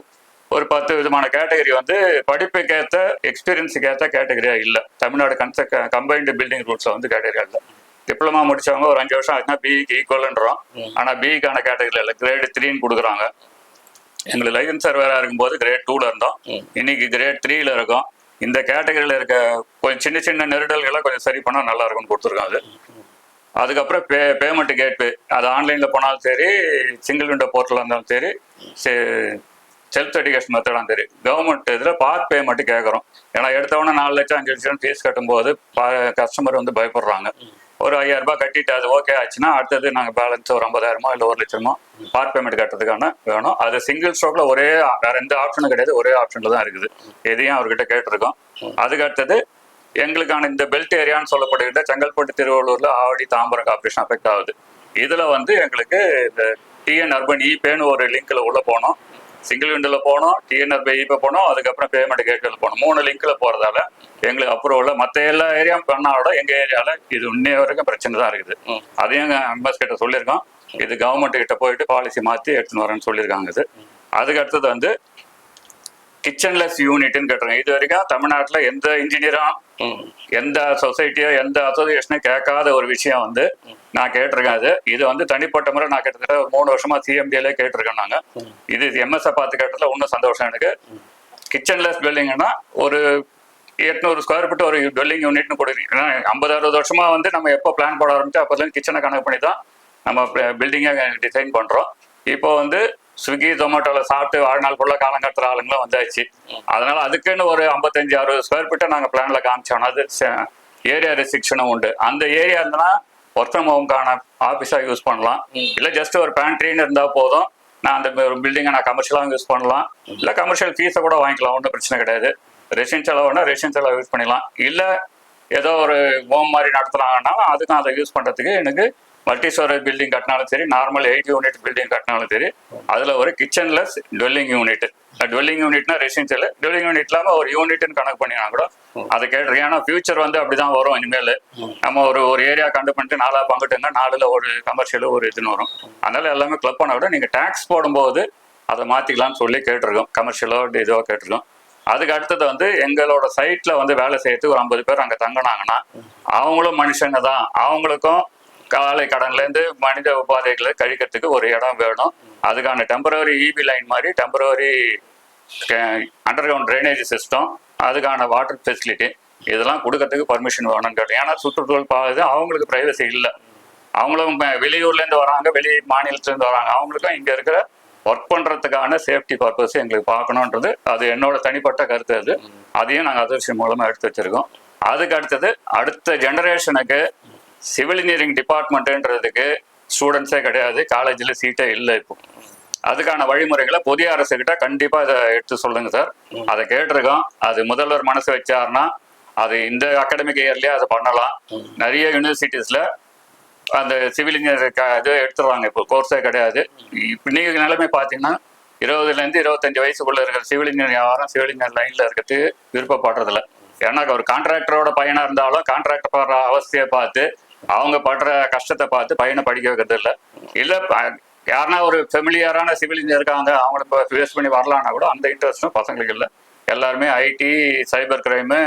B: ஒரு 10 விதமான கேட்டகரி வந்து படிப்புக்கேற்ற எக்ஸ்பீரியன்ஸுக்கு ஏற்ற கேட்டகரியா இல்லை. தமிழ்நாடு கம்பைன்டு பில்டிங் ரூல்ஸ்ல வந்து கேட்டகரியா இல்லை. டிப்ளமா முடிச்சவங்க ஒரு 5 வருஷம் ஆச்சுன்னா பிஇக்கு ஈக்குவல்ன்றோம். ஆனால் பிஇக்கான கேட்டகரியில் இல்லை, கிரேடு 3ன்னு கொடுக்குறாங்க. எங்களுக்கு லைசன்ஸ் சர்வேராக இருக்கும்போது கிரேட் 2ல இருந்தோம், இன்னைக்கு கிரேட் 3ல இருக்கோம். இந்த கேட்டகரியில் இருக்க கொஞ்சம் சின்ன சின்ன நெருடல்களை கொஞ்சம் சரி பண்ணால் நல்லா இருக்கும்னு கொடுத்துருக்காங்க. அதுக்கப்புறம் பேமெண்ட் கேட்வே, அது ஆன்லைனில் போனாலும் சரி, சிங்கிள் விண்டோ போர்ட்டலாக இருந்தாலும் சரி, செல்ஃப் சர்டிஃபிகேஷன் மெத்தடாக சரி, கவர்மெண்ட் இதில் பார்ட் பேமெண்ட் கேட்குறோம். ஏன்னா எடுத்தவொடனே 4 லட்சம் 5 லட்சம் ஃபீஸ் கட்டும்போது கஸ்டமர் வந்து பயப்படுறாங்க. ஒரு 5000 ரூபாய் கட்டிட்டு அது ஓகே ஆச்சுன்னா அடுத்தது நாங்கள் பேலன்ஸ் ஒரு 50,000 இல்லை 1 லட்சமோ பார்ட் பேமெண்ட் கட்டுறதுக்கான வேணும். அது சிங்கிள் ஸ்ட்ரோக்ல வேற எந்த ஆப்ஷனும் கிடையாது, ஒரே ஆப்ஷன்ல தான் இருக்குது. எதையும் அவர்கிட்ட கேட்டிருக்கோம். அதுக்கு அடுத்தது எங்களுக்கான இந்த பெல்ட் ஏரியான்னு சொல்லப்படுகிற செங்கல்பட்டு, திருவள்ளூர்ல ஆவடி, தாம்பரம் கார்பரேஷன் அஃபெக்ட் ஆகுது. இதுல வந்து எங்களுக்கு இந்த டிஎன் அர்பன் இபேன்னு ஒரு லிங்க்ல உள்ள போனோம், சிங்கிள் விண்டோல போனோம், டிஎன் அர்பன் இபே போனோம், அதுக்கப்புறம் பேமெண்ட் கேட்வேல போனோம். 3 லிங்க்ல போறதால எங்களுக்கு அப்ரூவல் மற்ற எல்லா ஏரியாவும் பண்ணாவோட எங்க ஏரியால இது இன்னைய வரைக்கும் பிரச்சனை தான் இருக்குது. அதையும் எங்க எம்எஸ் கிட்ட சொல்லியிருக்கோம். இது கவர்மெண்ட் கிட்ட போயிட்டு பாலிசி மாத்தி எடுத்துன்னு வரேன்னு சொல்லியிருக்காங்க. இது அதுக்கு அடுத்தது வந்து கிச்சன்லெஸ் யூனிட்னு கேட்டுருங்க. இது வரைக்கும் தமிழ்நாட்டில் எந்த இன்ஜினியரும் எந்த சொசைட்டியோ எந்த அசோசியேஷனோ கேட்காத ஒரு விஷயம் வந்து நான் கேட்டிருக்கேன். இது வந்து தனிப்பட்ட முறை நான் கிட்டத்தட்ட ஒரு 3 வருஷமா சிஎம்டியில கேட்டிருக்கேன். நாங்க இது எம்எஸ்ஐ பார்த்து கேட்டதுல இன்னும் சந்தோஷம் எனக்கு. கிச்சன்லெஸ் பில்டிங்னா ஒரு 800 ஸ்கொயர் ஃபீட் ஒரு டுவெல்லிங் யூனிட்னு கொடுக்குறீங்க. 50-60 வருஷமா வந்து நம்ம எப்போ பிளான் போட ஆரம்பிச்சு அப்போதுலேருந்து கிச்சனை கணக்கு பண்ணி தான் நம்ம பில்டிங்கை டிசைன் பண்ணுறோம். இப்போ வந்து ஸ்விக்கி ஜொமேட்டோவில் சாப்பிட்டு வாழ்நாள் ஃபுல்லாக காலம் கட்டுற ஆளுங்களும் வந்தாச்சு. அதனால அதுக்குன்னு ஒரு 55-60 ஸ்கொயர் ஃபீட்டை நாங்கள் பிளானில் காமிச்சோம். அது ஏரியா ரெஸ்ட்ரிக்ஷனும் உண்டு. அந்த ஏரியா இருந்தனா ஒர்க் ஃப்ரம் ஹோம்கான ஆஃபீஸாக யூஸ் பண்ணலாம். இல்லை ஜஸ்ட் ஒரு பேண்ட்ரின்னு இருந்தால் போதும், நான் அந்த பில்டிங்கை நான் கமர்ஷியலாகவும் யூஸ் பண்ணலாம். இல்லை கமர்ஷியல் ஃபீஸை கூட வாங்கிக்கலாம், ஒன்றும் பிரச்சனை கிடையாது. ரெசிடென்ஷியலாக வேணால் ரெசிடென்ஷியலாக யூஸ் பண்ணிக்கலாம். இல்லை ஏதோ ஒரு ஹோம் மாதிரி நடத்துகிறாங்கன்னாலும் அதுக்கும் அதை யூஸ் பண்ணுறதுக்கு எனக்கு மல்டி ஸ்டோரேஜ் பில்டிங் கட்டினாலும் சரி, நார்மல் 8 யூனிட் பில்டிங் கட்டினாலும் சரி, அதில் ஒரு கிச்சன்லெஸ் டுவெல்லிங் யூனிட். டுவெல்லிங் யூனிட்னா ரெசிடென்ஷியல், டுவெல்லிங் யூனிட் இல்லாமல் ஒரு யூனிட்னு கணக்கு பண்ணினா கூட அதை கேட்டிருக்கேன். ஏன்னா ஃபியூச்சர் வந்து அப்படிதான் வரும். இனிமேல் நம்ம ஒரு ஏரியா கண்டு பண்ணிட்டு 4 பங்கிட்டுங்க, 4ல் ஒரு கமர்ஷியல் ஒரு இதுன்னு வரும். அதனால எல்லாமே கிளப் பண்ண விட நீங்கள் டேக்ஸ் போடும்போது அதை மாற்றிக்கலாம்னு சொல்லி கேட்டிருக்கோம். கமர்ஷியலோ இதுவோ கேட்டிருக்கோம். அதுக்கு அடுத்தது வந்து எங்களோட சைட்ல வந்து வேலை செய்யறதுக்கு ஒரு 50 பேர் அங்கே தங்கினாங்கன்னா அவங்களும் மனுஷங்க தான். அவங்களுக்கும் காலை கடன்லேருந்து மனித உபாதைகளை கழிக்கிறதுக்கு ஒரு இடம் வேணும். அதுக்கான டெம்பரவரி இபி லைன் மாதிரி temporary under ground drainage system, அதுக்கான வாட்டர் ஃபெசிலிட்டி இதெல்லாம் கொடுக்கறதுக்கு பர்மிஷன் வேணும்னு கேட்டோம். ஏன்னா சுற்றுச்சூழல் பாது அவங்களுக்கு ப்ரைவசி இல்லை. அவங்களும் வெளியூர்லேருந்து வராங்க, வெளி மாநிலத்துலேருந்து வராங்க. அவங்களுக்கும் இங்கே இருக்கிற ஒர்க் பண்ணுறதுக்கான சேஃப்டி பர்பஸ் எங்களுக்கு பார்க்கணுன்றது அது என்னோட தனிப்பட்ட கருத்து. அதையும் நாங்கள் அதிர்ச்சி மூலமாக எடுத்து வச்சிருக்கோம். அதுக்கு அடுத்தது அடுத்த ஜெனரேஷனுக்கு சிவில் இன்ஜினியரிங் டிபார்ட்மெண்ட்டுன்றதுக்கு ஸ்டூடெண்ட்ஸே கிடையாது, காலேஜில் சீட்டே இல்லை. இப்போ அதுக்கான வழிமுறைகளை புதிய அரசுக்கிட்ட கண்டிப்பாக இதை எடுத்து சொல்லுங்க சார். அதை கேட்டிருக்கோம். அது முதல்வர் மனசு வச்சாருன்னா அது இந்த அகாடமிக் இயர்லேயே அதை பண்ணலாம். நிறைய யூனிவர்சிட்டிஸில் அந்த சிவில் இன்ஜினியர் இது எடுத்துடுறாங்க. இப்போ கோர்ஸே கிடையாது. இன்னைக்கு நிலைமை பார்த்தீங்கன்னா 20லேருந்து 25 வயசுக்குள்ள இருக்கிற சிவில் இன்ஜினியர் யாரும் சிவில் இன்ஜினியர் லைனில் இருக்கிறது விருப்பப்படுறதில்ல. ஏன்னா ஒரு கான்ட்ராக்டரோட பையனாக இருந்தாலும் கான்ட்ராக்டர் படுற அவஸ்தையை பார்த்து அவங்க படுற கஷ்டத்தை பார்த்து பையனை படிக்க வைக்கிறது இல்லை. இல்லை யாருன்னா ஒரு ஃபெமிலியரான சிவில் இன்ஜினியர் இருக்காங்க, அவங்கள ஃபேஸ் பண்ணி வரலான்னா கூட அந்த இன்ட்ரெஸ்ட்டும் பசங்களுக்கு இல்லை. எல்லாருமே ஐடி, சைபர் கிரைமு,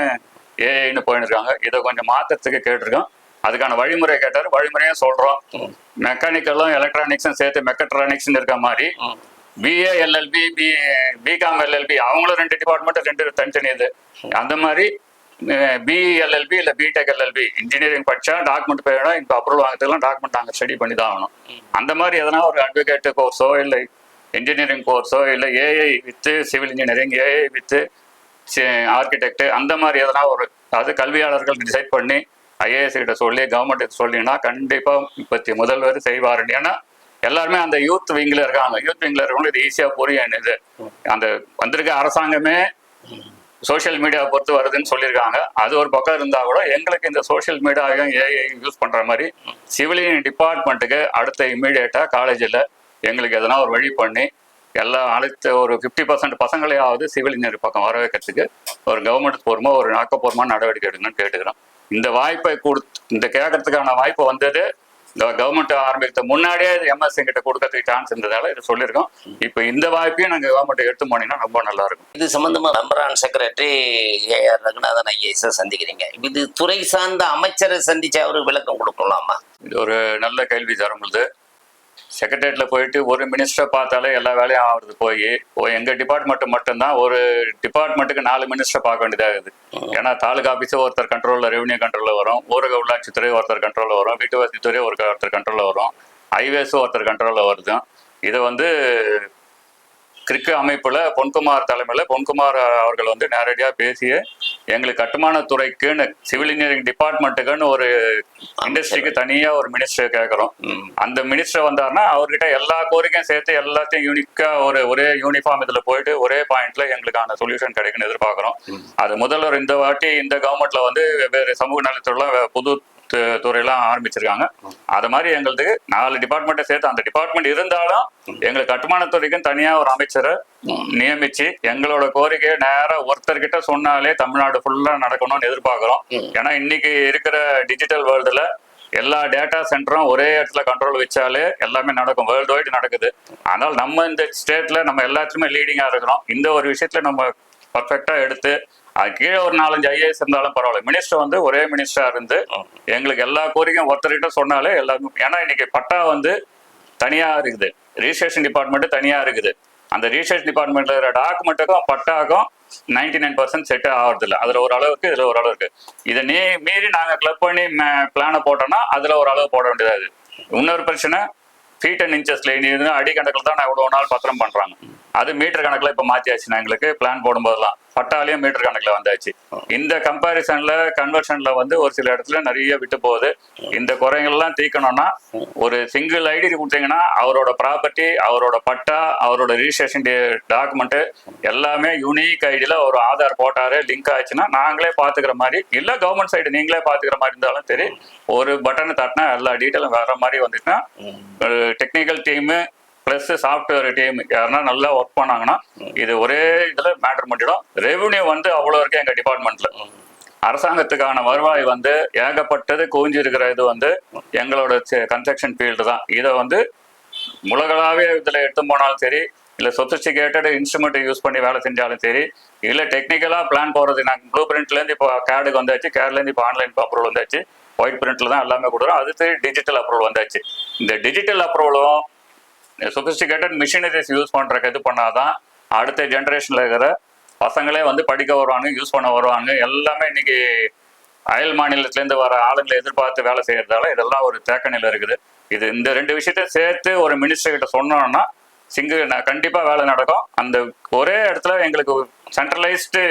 B: ஏஐன்னு போயின்னு இருக்காங்க. இதை கொஞ்சம் மாற்றத்துக்கு கேட்டிருக்கோம். அதுக்கான வழிமுறை கேட்டார், வழிமுறையும் சொல்கிறோம். மெக்கானிக்கலும் எலக்ட்ரானிக்ஸும் சேர்த்து மெக்கட்ரானிக்ஸ்ன்னு இருக்க மாதிரி பிஏ எல்எல்பி, பிகாம் எல்எல்பி அவங்களும் 2 டிபார்ட்மெண்ட் 2 தனித்தனி இது. அந்த மாதிரி பிஎல்எல்பி இல்லை பிடெக் எல்எல்பி இன்ஜினியரிங் படித்தா டாக்குமெண்ட் போயிடும். இப்போ அப்ரூவல் வாங்கிறதுலாம் டாக்குமெண்ட் நாங்கள் ஸ்டடி பண்ணி தான் ஆகணும். அந்த மாதிரி எதனா ஒரு அட்வொகேட் கோர்ஸோ இல்லை இன்ஜினியரிங் கோர்ஸோ இல்லை AI with civil engineering, AI with architect, அந்த மாதிரி எதனா ஒரு அது கல்வியாளர்கள் டிசைட் பண்ணி ஐஏஎஸ் கிட்ட சொல்லி கவர்மெண்ட் சொல்லினா கண்டிப்பாக இப்பத்தி முதல்வர் செய்வார். ஏன்னா எல்லாருமே அந்த யூத் விங்கில் இருக்காங்க. யூத் விங்கில் இருக்கவங்க இது ஈஸியாக புரியும். இது அந்த வந்திருக்க அரசாங்கமே சோஷியல் மீடியாவை பொறுத்து வருதுன்னு சொல்லியிருக்காங்க. அது ஒரு பக்கம் இருந்தால் கூட எங்களுக்கு இந்த சோஷியல் மீடியாவையும் ஏஐ யூஸ் பண்ணுற மாதிரி சிவில் டிபார்ட்மெண்ட்டுக்கு அடுத்த இம்மீடியட்டாக காலேஜில் எங்களுக்கு எதனா ஒரு வழி பண்ணி எல்லாம் அடுத்த ஒரு 50% பசங்களையாவது சிவில் இன்ஜினியர் பக்கம் வர வைக்கிறதுக்கு ஒரு கவர்மெண்ட் பூர்வமாக ஒரு ஆக்கப்பூர்வமான நடவடிக்கை எடுக்கணும்னு கேட்டுக்கிறோம். இந்த வாய்ப்பை இந்த கேட்கறதுக்கான வாய்ப்பு வந்தது கவர்மெண்ட் ஆரம்பிக்கிறது முன்னாடியே எம்எஸ்சி கிட்ட கொடுக்கறதுக்கு சான்ஸ் இருந்ததால இதை சொல்லியிருக்கோம். இப்போ இந்த வாய்ப்பையும் நாங்கள் கவர்மெண்ட் எடுத்து போனீங்கன்னா ரொம்ப நல்லா இருக்கும்.
A: இது சம்பந்தமா நம்பரான் செக்ரட்டரி ஏஆர் ரகுநாதன் ஐஏஎஸ் சந்திக்கிறீங்க. இது துறை சார்ந்த அமைச்சரை சந்திச்சு அவருக்கு விளக்கம் கொடுக்கலாமா?
B: இது ஒரு நல்ல கேள்வி தரமுது. செக்ரட்டரியேட்டில் போயிட்டு ஒரு மினிஸ்டரை பார்த்தாலே எல்லா வேலையும் ஆகுறது போய் எங்கள் டிபார்ட்மெண்ட் மட்டும்தான் ஒரு டிபார்ட்மெண்ட்டுக்கு 4 மினிஸ்டரை பார்க்க வேண்டியதாகுது. ஏன்னா தாலுகா ஆஃபீஸு ஒருத்தர் கண்ட்ரோலில், ரெவன்யூ கண்ட்ரோலில் வரும், ஊரக உள்ளாட்சித்துறை ஒருத்தர் கண்ட்ரோலில் வரும், வீட்டு வசதித்துறை ஒருத்தர் கண்ட்ரோலில் வரும், ஹைவேஸும் ஒருத்தர் கண்ட்ரோலில் வருது. இதை வந்து கிரிக்கு அமைப்பில் பொன்குமார் தலைமையில் பொன்குமார் அவர்கள் வந்து நேரடியாக பேசிய எங்களுக்கு கட்டுமானத்துறைக்குன்னு சிவில் இன்ஜினியரிங் டிபார்ட்மெண்ட்டுக்குன்னு ஒரு இண்டஸ்ட்ரிக்கு தனியாக ஒரு மினிஸ்டர் கேட்குறோம். அந்த மினிஸ்டர் வந்தாருன்னா அவர்கிட்ட எல்லா கோரிக்கையும் சேர்த்து எல்லாத்தையும் யூனிக்காக ஒரே யூனிஃபார்ம் இதில் போயிட்டு ஒரே பாயிண்ட்ல எங்களுக்கான சொல்யூஷன் கிடைக்குன்னு எதிர்பார்க்குறோம். அது முதல்வர் இந்த வாட்டி இந்த கவர்மெண்ட்ல வந்து வெவ்வேறு சமூக நலத்துறைலாம் புது துறையெல்லாம் ஆரம்பிச்சிருக்காங்க. அது மாதிரி எங்களுக்கு 4 டிபார்ட்மெண்ட்டை சேர்த்து அந்த டிபார்ட்மெண்ட் இருந்தாலும் எங்களுக்கு கட்டுமானத்துறைக்கும் தனியா ஒரு அமைச்சரை நியமிச்சு எங்களோட கோரிக்கையை நேரம் ஒருத்தர்கிட்ட சொன்னாலே தமிழ்நாடு ஃபுல்லா நடக்கணும்னு எதிர்பார்க்கிறோம். ஏன்னா இன்னைக்கு இருக்கிற டிஜிட்டல் வேர்ல்டுல எல்லா டேட்டா சென்டரும் ஒரே இடத்துல கண்ட்ரோல் வச்சாலே எல்லாமே நடக்கும், வேர்ல்டு வைடு நடக்குது. ஆனால் நம்ம இந்த ஸ்டேட்ல நம்ம எல்லாத்துக்குமே லீடிங்கா இருக்கிறோம். இந்த ஒரு விஷயத்துல நம்ம பர்ஃபெக்டா எடுத்து அது கீழே ஒரு 4-5 ஐஏஎஸ் இருந்தாலும் பரவாயில்ல, மினிஸ்டர் வந்து ஒரே மினிஸ்டரா இருந்து எங்களுக்கு எல்லா கோரிக்கையும் ஒருத்தர்கிட்ட சொன்னாலே எல்லாருமே. ஏன்னா இன்னைக்கு பட்டா வந்து தனியா இருக்குது, ரிஜிஸ்ட்ரேஷன் டிபார்ட்மெண்ட் தனியா இருக்குது. அந்த ரிஜிஸ்ட்ரேஷன் டிபார்ட்மெண்ட்ல இருக்கிற டாக்குமெண்ட்டுக்கும் பட்டாக்கும் 99% செட் ஆகிறது இல்லை. அதுல ஒரு அளவுக்கு இதுல ஒரு அளவு இருக்கு. இதை மீறி நாங்க கிளப் பண்ணி பிளானை போட்டோம்னா அதுல ஒரு அளவு போட வேண்டியது. இன்னொரு பிரச்சனை ஃபீட் அண்ட் இன்ச்சஸ்ல அடி கணக்கில் தான் நான் இவ்வளோ நாள் பத்திரம் பண்றாங்க. அது மீட்டர் கணக்கில் இப்போ மாற்றியாச்சுன்னா எங்களுக்கு பிளான் போடும்போதெல்லாம் பட்டாலையும் மீட்டர் கணக்கில் வந்தாச்சு. இந்த கம்பேரிசன்ல கன்வர்ஷன்ல வந்து ஒரு சில இடத்துல நிறைய விட்டு போகுது. இந்த குறைகள்லாம் தீர்க்கணும்னா ஒரு சிங்கிள் ஐடி கொடுத்தீங்கன்னா அவரோட ப்ராப்பர்ட்டி, அவரோட பட்டா, அவரோட ரிஜிஸ்ட்ரேஷன் டாக்குமெண்ட் எல்லாமே யூனிக் ஐடியில் ஒரு ஆதார் போட்டாரு லிங்க் ஆச்சுன்னா நாங்களே பார்த்துக்கிற மாதிரி, இல்லை கவர்மெண்ட் சைடு நீங்களே பார்த்துக்கிற மாதிரி இருந்தாலும் சரி, ஒரு பட்டனை தட்டினா எல்லா டீட்டெயிலும் வேற மாதிரி வந்துச்சுன்னா technical team plus software team யாருன்னா நல்லா ஒர்க் பண்ணாங்கன்னா இது ஒரே இதுல மேட்டர் பண்ணிடும். ரெவன்யூ வந்து அவ்வளோ இருக்கு எங்க டிபார்ட்மெண்ட்ல. அரசாங்கத்துக்கான வருவாய் வந்து ஏகப்பட்டது குவிஞ்சு இருக்கிற இது வந்து எங்களோட கன்ஸ்ட்ரக்ஷன் ஃபீல்டு தான். இதை வந்து உலகளாவே இதுல எடுத்து போனாலும் சரி, இல்லை சொபிஸ்டிகேட்டட் இன்ஸ்ட்ருமெண்ட் யூஸ் பண்ணி வேலை செஞ்சாலும் சரி, இல்லை டெக்னிக்கலாக பிளான் போகிறது. நாங்கள் ப்ளூ பிரிண்ட்லேருந்து இப்போ கேடுக்கு வந்தாச்சு, கேட்லேருந்து இப்போ ஆன்லைன் அப்ரூவல் வந்தாச்சு, ஒயிட் பிரிண்ட்ல தான் எல்லாமே கொடுக்குறோம். அது சரி டிஜிட்டல் அப்ரூவல் வந்தாச்சு. இந்த டிஜிட்டல் அப்ரூவலும் சொபிஸ்டிகேட்டட் மிஷினரிஸ் யூஸ் பண்ணுறக்கு இது பண்ணாதான் அடுத்த ஜென்ரேஷனில் இருக்கிற பசங்களே வந்து படிக்க வருவாங்க, யூஸ் பண்ண வருவாங்க. எல்லாமே இன்னைக்கு அயல் மாநிலத்திலேருந்து வர ஆளுங்களை எதிர்பார்த்து வேலை செய்யறதால இதெல்லாம் ஒரு தேக்க நிலை இருக்குது. இது இந்த 2 விஷயத்தையும் சேர்த்து ஒரு மினிஸ்டர் கிட்ட சொன்னோம்னா கண்டிப்பா வேலை நடக்கும். அந்த ஒரே இடத்துல எங்களுக்கு சென்ட்ரலைஸ்டு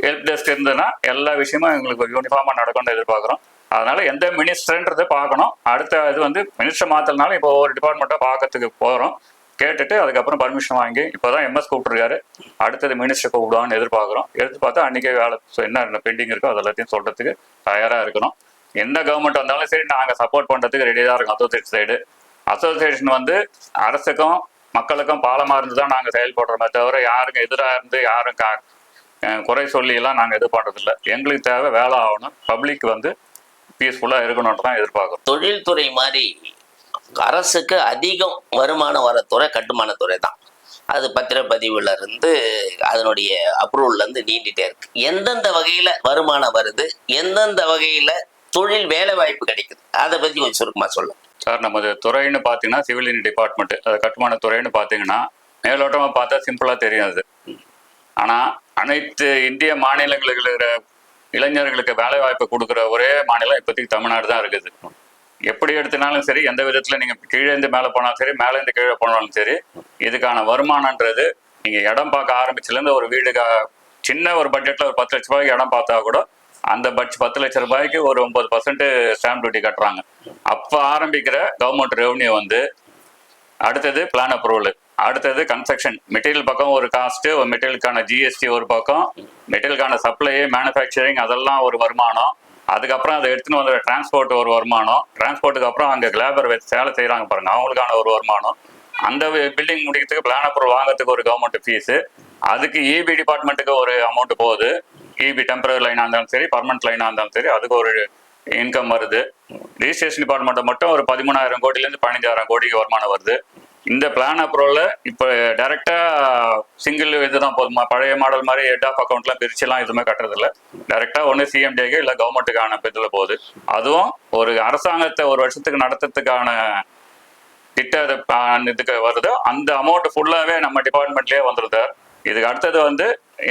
B: ஹெல்ப் டெஸ்க் இருந்ததுன்னா எல்லா விஷயமும் எங்களுக்கு யூனிஃபார்மா நடக்கும்னு எதிர்பார்க்குறோம். அதனால எந்த மினிஸ்டர்ன்றதை பார்க்கணும். அடுத்த இது வந்து மினிஸ்டர் மாத்தினாலும் இப்போ ஒரு டிபார்ட்மெண்ட்டை பார்க்கறதுக்கு போகிறோம், கேட்டுட்டு அதுக்கப்புறம் பர்மிஷன் வாங்கி இப்போதான் எம்எஸ் கூப்பிட்டுருக்காரு, அடுத்தது மினிஸ்டர் கூப்பிடுவான்னு எதிர்பார்க்குறோம். எடுத்து பார்த்தா அன்றைக்கே வேலை என்ன பெண்டிங் இருக்கோ அது எல்லாத்தையும் சொல்கிறதுக்கு தயாராக இருக்கணும். எந்த கவர்மெண்ட் வந்தாலும் சரி நாங்கள் சப்போர்ட் பண்ணுறதுக்கு ரெடியாக இருக்கோம். அசோசியேட் சைடு அசோசியேஷன் வந்து அரசுக்கும் மக்களுக்கும் பாலமாக இருந்து தான் நாங்கள் செயல்படுறோமே தவிர யாருக்கும் எதிராக இருந்து யாரும் குறை சொல்லியெல்லாம் நாங்கள் இது பண்ணுறதில்ல. எங்களுக்கு தேவை வேலை ஆகணும், பப்ளிக் வந்து பீஸ்ஃபுல்லாக இருக்கணும்னு தான் எதிர்பார்க்குறோம்.
A: தொழில்துறை மாதிரி அரசுக்கு அதிகம் வருமானம் வர துறை கட்டுமானத்துறை தான். அது பத்திரப்பதிவுல இருந்து அதனுடைய அப்ரூவல்ல இருந்து நீண்டிட்டே இருக்கு. எந்தெந்த வகையில வருமானம் வருது, எந்தெந்த வகையில தொழில் வேலை வாய்ப்பு கிடைக்குது, அதை பத்தி கொஞ்சம் சுருக்கமா சொல்லுங்க
B: சார். நமது துறைன்னு பார்த்தீங்கன்னா சிவில் இன்ஜினியரிங் டிபார்ட்மெண்ட், அது கட்டுமான துறைன்னு பார்த்தீங்கன்னா மேலோட்டமாக பார்த்தா சிம்பிளாக தெரியும் அது. ஆனால் அனைத்து இந்திய மாநிலங்களுக்கு இருக்கிற இளைஞர்களுக்கு வேலை வாய்ப்பு கொடுக்குற ஒரே மாநிலம் இப்போதைக்கு தமிழ்நாடு தான் இருக்குது. எப்படி எடுத்தினாலும் சரி, எந்த விதத்தில் நீங்கள் கீழேருந்து மேலே போனாலும் சரி, மேலேருந்து கீழே போனாலும் சரி, இதுக்கான வருமானன்றது நீங்கள் இடம் பார்க்க ஆரம்பிச்சுலேருந்து ஒரு வீடு சின்ன ஒரு பட்ஜெட்டில் ஒரு 10 லட்ச ரூபாய்க்கு இடம் பார்த்தா கூட அந்த 10 லட்ச ரூபாய்க்கு ஒரு 9% ஸ்டாம்ப் டியூட்டி கட்டுறாங்க. அப்போ ஆரம்பிக்கிற கவர்மெண்ட் ரெவன்யூ வந்து அடுத்தது பிளான் அப்ரூவல், அடுத்தது கன்ஸ்ட்ரக்ஷன் மெட்டீரியல் பக்கம் ஒரு காஸ்ட்டு, ஒரு மெட்டீரியலுக்கான ஜிஎஸ்டி ஒரு பக்கம், மெட்டீரியலுக்கான சப்ளை, மேனுஃபேக்சரிங் அதெல்லாம் ஒரு வருமானம். அதுக்கப்புறம் அதை எடுத்துன்னு வந்து டிரான்ஸ்போர்ட் ஒரு வருமானம், டிரான்ஸ்போர்ட்டுக்கு அப்புறம் அங்கே லேபர் வச்சு வேலை செய்கிறாங்க பாருங்க, அவங்களுக்கான ஒரு வருமானம். அந்த பில்டிங் முடிக்கிறதுக்கு பிளான் அப்ரூவல் வாங்கிறதுக்கு ஒரு கவர்மெண்ட் ஃபீஸு, அதுக்கு இபி டிபார்ட்மெண்ட்டுக்கு ஒரு அமௌண்ட் போகுது. இபி டெம்பரரி லைனாக இருந்தாலும் சரி, பர்மனன்ட் லைனாக இருந்தாலும் சரி, அதுக்கு ஒரு இன்கம் வருது. ரிஜிஸ்ட்ரேஷன் டிபார்ட்மெண்ட்டை மட்டும் ஒரு 13,000 கோடியிலேருந்து 15,000 கோடிக்கு வருமானம் வருது. இந்த பிளான் அப்ரூவலில் இப்போ டைரெக்டாக சிங்கிள் இதுதான் போதுமா, பழைய மாடல் மாதிரி ஹெட் ஆஃப் அக்கௌண்ட்லாம் பிரிச்சுலாம் எதுவுமே கட்டுறதில்ல. டைரெக்டாக ஒன்று சிஎம்டிக்கு இல்லை கவர்மெண்ட்டுக்கான இதில் போகுது. அதுவும் ஒரு அரசாங்கத்தை ஒரு வருஷத்துக்கு நடத்துறதுக்கான இதுக்கு வருதோ அந்த அமௌண்ட் ஃபுல்லாகவே நம்ம டிபார்ட்மெண்ட்லேயே வந்துடுது. இதுக்கு அடுத்தது வந்து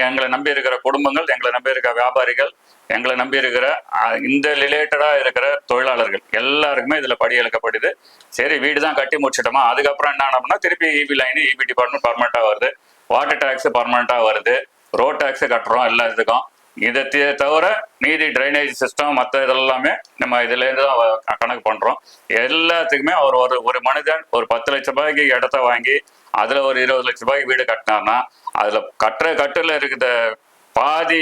B: எங்களை நம்பி இருக்கிற குடும்பங்கள், எங்களை நம்பி இருக்கிற வியாபாரிகள், எங்களை நம்பி இருக்கிற இந்த ரிலேட்டடாக இருக்கிற தொழிலாளர்கள் எல்லாருக்குமே இதில் படி இழக்கப்படுது. சரி, வீடு தான் கட்டி முடிச்சிட்டோமா, அதுக்கப்புறம் என்ன ஆனோம்னா திருப்பி இபி லைனு, இபி டிபார்ட்மெண்ட் பர்மனெண்ட்டாக வருது, வாட்டர் டேக்ஸ் பர்மனெண்ட்டாக வருது, ரோட் டேக்ஸ் கட்டுறோம் எல்லா இதுக்கும். இதை தவிர மீதி ட்ரைனேஜ் சிஸ்டம் மற்ற இதெல்லாமே நம்ம இதுலேருந்து தான் கணக்கு பண்ணுறோம். எல்லாத்துக்குமே ஒரு மனிதன் ஒரு 10 லட்ச ரூபாய்க்கு இடத்த வாங்கி அதில் ஒரு 20 லட்ச ரூபாய்க்கு வீடு கட்டினார்னா அதில் கட்டில் இருக்கிற பாதி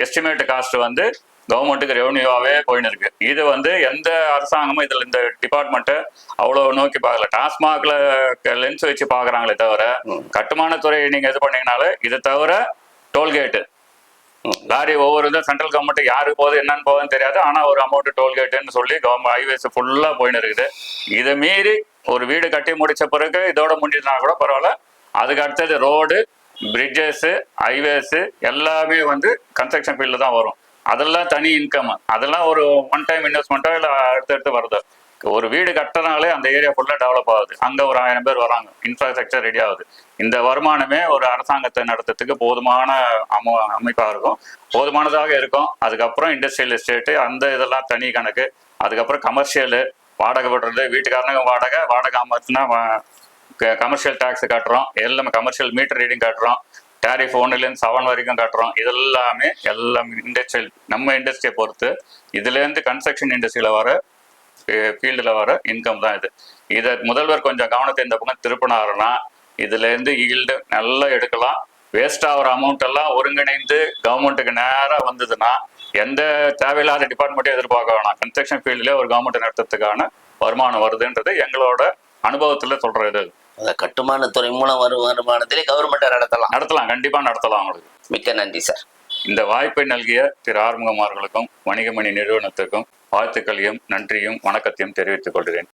B: எஸ்டிமேட் காஸ்ட் வந்து கவர்மெண்ட்டுக்கு ரெவன்யூவாகவே போயின்னு இருக்கு. இது வந்து எந்த அரசாங்கமும் இதில் இந்த டிபார்ட்மெண்ட்டை அவ்வளோ நோக்கி பார்க்கல. டாஸ்மாக்ல லென்ஸ் வச்சு பார்க்குறாங்களே தவிர கட்டுமானத்துறை நீங்கள் இது பண்ணீங்கனாலே இதை தவிர டோல்கேட்டு லாரி ஒவ்வொரு இதுவும் சென்ட்ரல் கவர்மெண்ட் யாருக்கு போகுது என்னன்னு போகுதுன்னு தெரியாது. ஆனால் ஒரு அமௌண்ட் டோல்கேட்டுன்னு சொல்லி கவர்மெண்ட் ஹைவேஸ் ஃபுல்லாக போயின்னு இருக்குது. இதை மீறி ஒரு வீடு கட்டி முடிச்ச பிறகு இதோட முடிஞ்சுனா கூட பரவாயில்ல, அதுக்கு அடுத்தது ரோடு, பிரிட்ஜஸ்ஸு, ஹைவேஸு எல்லாமே வந்து கன்ஸ்ட்ரக்ஷன் ஃபீல்டு தான் வரும். அதெல்லாம் தனி இன்கம். அதெல்லாம் ஒரு ஒன் டைம் இன்வெஸ்ட்மெண்ட்டோ இல்லை அடுத்தடுத்து வருது. ஒரு வீடு கட்டினாலே அந்த ஏரியா ஃபுல்லாக டெவலப் ஆகுது. அங்கே ஒரு 1000 பேர் வராங்க, இன்ஃப்ராஸ்ட்ரக்சர் ரெடி ஆகுது. இந்த வருமானமே ஒரு அரசாங்கத்தை நடத்துறதுக்கு போதுமான அமைப்பாக இருக்கும், போதுமானதாக இருக்கும். அதுக்கப்புறம் இண்டஸ்ட்ரியல் எஸ்டேட்டு அந்த இதெல்லாம் தனி கணக்கு. அதுக்கப்புறம் கமர்ஷியலு, வாடகை விடுறது, வீட்டுக்காரனுக்கு வாடகை அமர்த்தினா கமர்ஷியல் டேக்ஸ் கட்டுறோம், எல்லாமே கமர்ஷியல் மீட்டர் ரீடிங் கட்டுறோம், டேரிஃப் 1லேருந்து 7 வரைக்கும் கட்டுறோம். இதெல்லாமே இண்டஸ்ட்ரியல் நம்ம இண்டஸ்ட்ரியை பொறுத்து இதுலேருந்து கன்ஸ்ட்ரக்ஷன் இண்டஸ்ட்ரியில் வர ஃபீல்டில் வர இன்கம் தான் இது. இதை முதல்வர் கொஞ்சம் கவனத்தை இந்த பக்கம் திருப்பினாருன்னா இதுலேருந்து ஈல்டு நல்லா எடுக்கலாம். வேஸ்ட் ஆகிற அமௌண்ட் எல்லாம் ஒருங்கிணைந்து கவர்மெண்ட்டுக்கு நேராக வந்ததுன்னா எந்த தேவையில்லாத டிபார்ட்மெண்ட்டையும் எதிர்பார்க்க வேணாம். கன்ஸ்ட்ரக்ஷன் ஃபீல்டில் ஒரு கவர்மெண்ட் நடத்துறதுக்கான வருமானம் வருதுன்றது எங்களோட அனுபவத்தில் சொல்றது.
A: கட்டுமானத்துறை மூலம் வரும் வருமானத்திலே கவர்மெண்ட்டை நடத்தலாம்,
B: கண்டிப்பாக நடத்தலாம். அவங்களுக்கு
A: மிக்க நன்றி சார்.
B: இந்த வாய்ப்பை நல்கிய திரு ஆறுமுகம் அவர்களுக்கும் வணிகமணி நிறுவனத்துக்கும் வாழ்த்துக்களையும் நன்றியும் வணக்கத்தையும் தெரிவித்துக் கொள்கிறேன்.